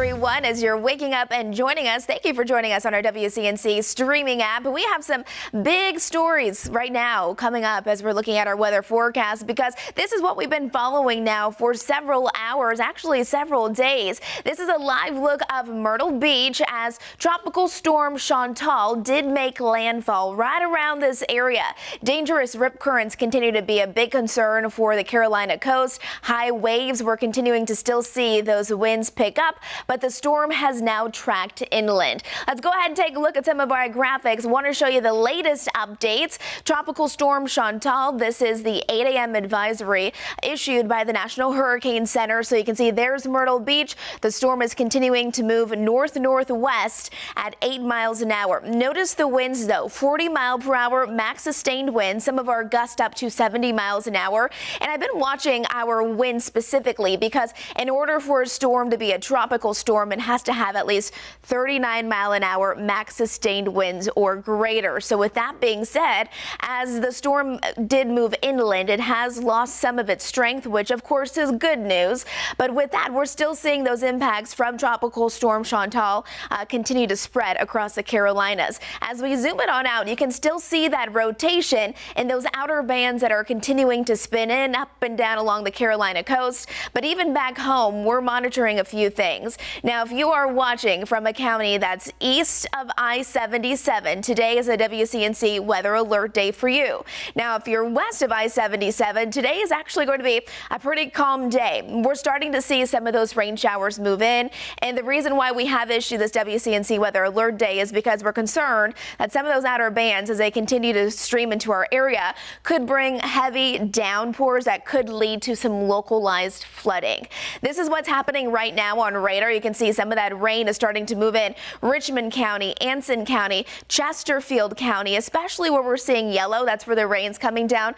everyone. As you're waking up and joining us, thank you for joining us on our WCNC streaming app. We have some big stories right now coming up as we're looking at our weather forecast, because this is what we've been following now for several hours, actually several days. This is a live look of Myrtle Beach as Tropical Storm Chantal did make landfall right around this area. Dangerous rip currents continue to be a big concern for the Carolina coast. High waves, we're continuing to still see those winds pick up, but the storm has now tracked inland. Let's go ahead and take a look at some of our graphics. Want to show you the latest updates. Tropical Storm Chantal, this is the 8 a.m. advisory issued by the National Hurricane Center. So you can see there's Myrtle Beach. The storm is continuing to move north-northwest at 8 miles an hour. Notice the winds though, 40-mile-per-hour max sustained winds, some of our gusts up to 70 miles an hour. And I've been watching our winds specifically because in order for a storm to be a tropical storm, it has to have at least 39-mile-an-hour max sustained winds or greater. So with that being said, as the storm did move inland, it has lost some of its strength, which of course is good news. But with that, we're still seeing those impacts from Tropical Storm Chantal continue to spread across the Carolinas. As we zoom it on out, you can still see that rotation in those outer bands that are continuing to spin in up and down along the Carolina coast. But even back home, we're monitoring a few things. Now, if you are watching from a county that's east of I-77, today is a WCNC weather alert day for you. Now, if you're west of I-77, today is actually going to be a pretty calm day. We're starting to see some of those rain showers move in, and the reason why we have issued this WCNC weather alert day is because we're concerned that some of those outer bands, as they continue to stream into our area, could bring heavy downpours that could lead to some localized flooding. This is what's happening right now on radar. You can see some of that rain is starting to move in Richmond County, Anson County, Chesterfield County, especially where we're seeing yellow. That's where the rain's coming down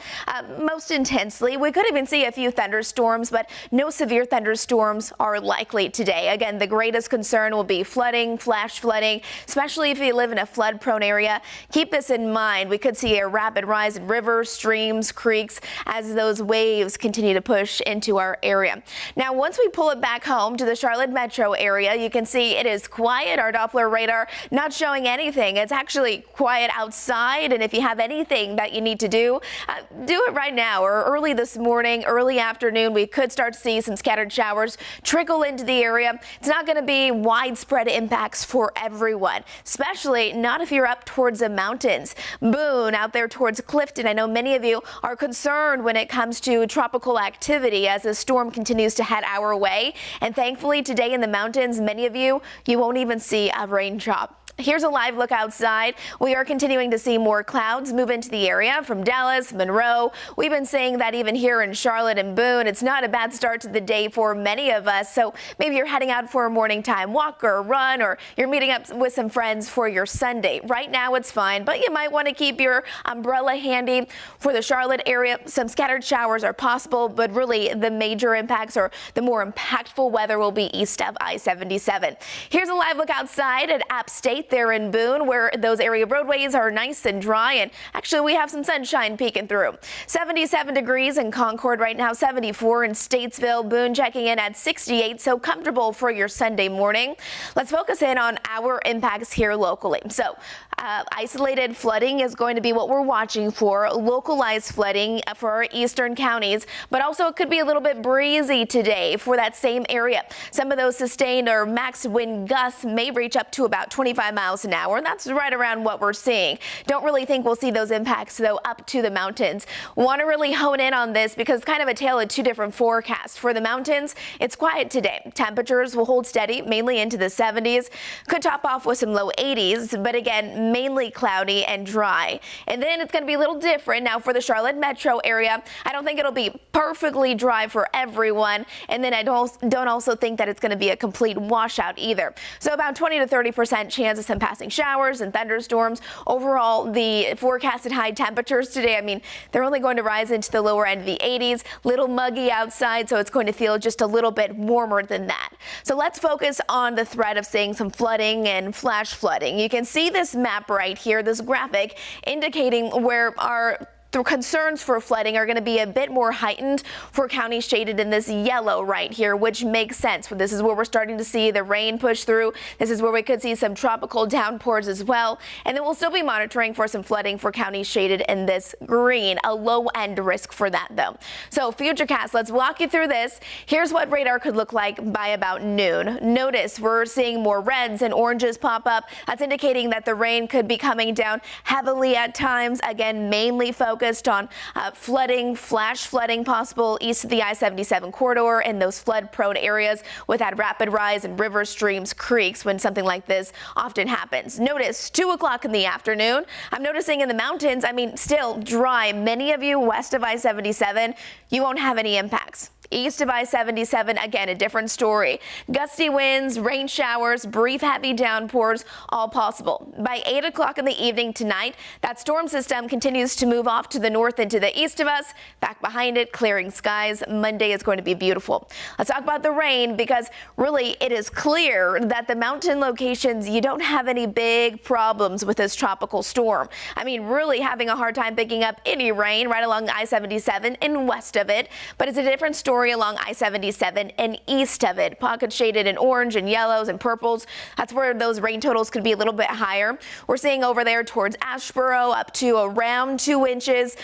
most intensely. We could even see a few thunderstorms, but no severe thunderstorms are likely today. Again, the greatest concern will be flooding, flash flooding, especially if you live in a flood-prone area. Keep this in mind. We could see a rapid rise in rivers, streams, creeks as those waves continue to push into our area. Now, once we pull it back home to the Charlotte metro area, you can see it is quiet. Our Doppler radar not showing anything. It's actually quiet outside, and if you have anything that you need to do it right now or early this morning, early afternoon. We could start to see some scattered showers trickle into the area. It's not going to be widespread impacts for everyone, especially not if you're up towards the mountains. Boone, out there towards Clifton. I know many of you are concerned when it comes to tropical activity as the storm continues to head our way. And thankfully today in the mountains, many of you won't even see a raindrop. Here's a live look outside. We are continuing to see more clouds move into the area from Dallas, Monroe. We've been seeing that even here in Charlotte and Boone. It's not a bad start to the day for many of us. So maybe you're heading out for a morning time walk or run, or you're meeting up with some friends for your Sunday. Right now it's fine, but you might want to keep your umbrella handy. For the Charlotte area, some scattered showers are possible, but really the major impacts or the more impactful weather will be east of I-77. Here's a live look outside at App State there in Boone, where those area roadways are nice and dry, and actually we have some sunshine peeking through. 77 degrees in Concord right now, 74 in Statesville. Boone checking in at 68, so comfortable for your Sunday morning. Let's focus in on our impacts here locally. So isolated flooding is going to be what we're watching for, localized flooding for our eastern counties, but also it could be a little bit breezy today for that same area. Some of those sustained or max wind gusts may reach up to about 25 miles an hour, and that's right around what we're seeing. Don't really think we'll see those impacts though up to the mountains. Want to really hone in on this because it's kind of a tale of two different forecasts. For the mountains, it's quiet today. Temperatures will hold steady, mainly into the 70s. Could top off with some low 80s, but again, mainly cloudy and dry. And then it's going to be a little different now for the Charlotte metro area. I don't think it'll be perfectly dry for everyone, and then I don't also think that it's going to be a complete washout either. So about 20 to 30% chance of some passing showers and thunderstorms. Overall, the forecasted high temperatures today, I mean, they're only going to rise into the lower end of the 80s. Little muggy outside, so it's going to feel just a little bit warmer than that. So let's focus on the threat of seeing some flooding and flash flooding. You can see this map right here, this graphic indicating where our the concerns for flooding are going to be a bit more heightened for counties shaded in this yellow right here, which makes sense. This is where we're starting to see the rain push through. This is where we could see some tropical downpours as well. And then we'll still be monitoring for some flooding for counties shaded in this green, a low end risk for that though. So Futurecast, let's walk you through this. Here's what radar could look like by about noon. Notice we're seeing more reds and oranges pop up. That's indicating that the rain could be coming down heavily at times. Again, mainly focused on flooding, flash flooding possible east of the I-77 corridor and those flood prone areas with that rapid rise in rivers, streams, creeks when something like this often happens. Notice 2 o'clock in the afternoon. I'm noticing in the mountains, I mean, still dry. Many of you west of I-77, you won't have any impacts. East of I-77, again, a different story. Gusty winds, rain showers, brief heavy downpours, all possible. By 8 o'clock in the evening tonight, that storm system continues to move off to the north and to the east of us. Back behind it, clearing skies. Monday is going to be beautiful. Let's talk about the rain because really it is clear that the mountain locations, you don't have any big problems with this tropical storm. I mean, really having a hard time picking up any rain right along I-77 and west of it, but it's a different story along I-77 and east of it. Pockets shaded in orange and yellows and purples. That's where those rain totals could be a little bit higher. We're seeing over there towards Asheboro up to around 2 inches,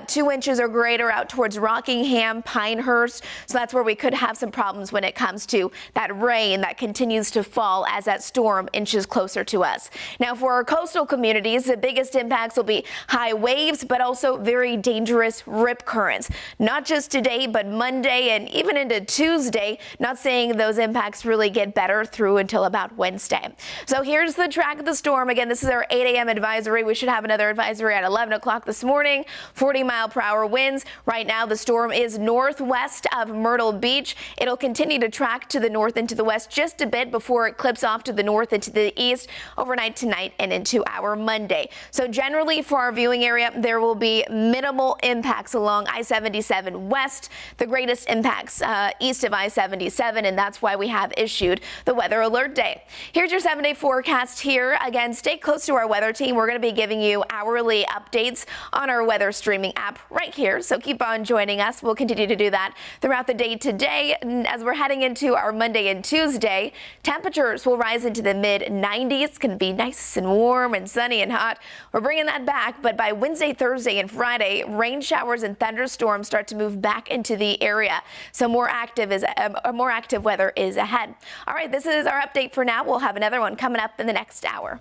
2 inches or greater out towards Rockingham, Pinehurst. So that's where we could have some problems when it comes to that rain that continues to fall as that storm inches closer to us. Now for our coastal communities, the biggest impacts will be high waves, but also very dangerous rip currents. Not just today, but Monday and even into Tuesday. Not seeing those impacts really get better through until about Wednesday. So here's the track of the storm. Again, this is our 8 a.m. advisory. We should have another advisory at 11 o'clock this morning. 40-mile-per-hour winds. Right now, the storm is northwest of Myrtle Beach. It'll continue to track to the north and to the west just a bit before it clips off to the north and to the east overnight tonight and into our Monday. So generally for our viewing area, there will be minimal impacts along I-77 west. The greatest impacts east of I-77, and that's why we have issued the weather alert day. Here's your 7-day forecast here. Again, stay close to our weather team. We're going to be giving you hourly updates on our weather streaming app right here, so keep on joining us. We'll continue to do that throughout the day today. As we're heading into our Monday and Tuesday, temperatures will rise into the mid-90s. It's going to be nice and warm and sunny and hot. We're bringing that back, but by Wednesday, Thursday, and Friday, rain showers and thunderstorms start to move back into the area. So more active weather is ahead. All right, this is our update for now. We'll have another one coming up in the next hour.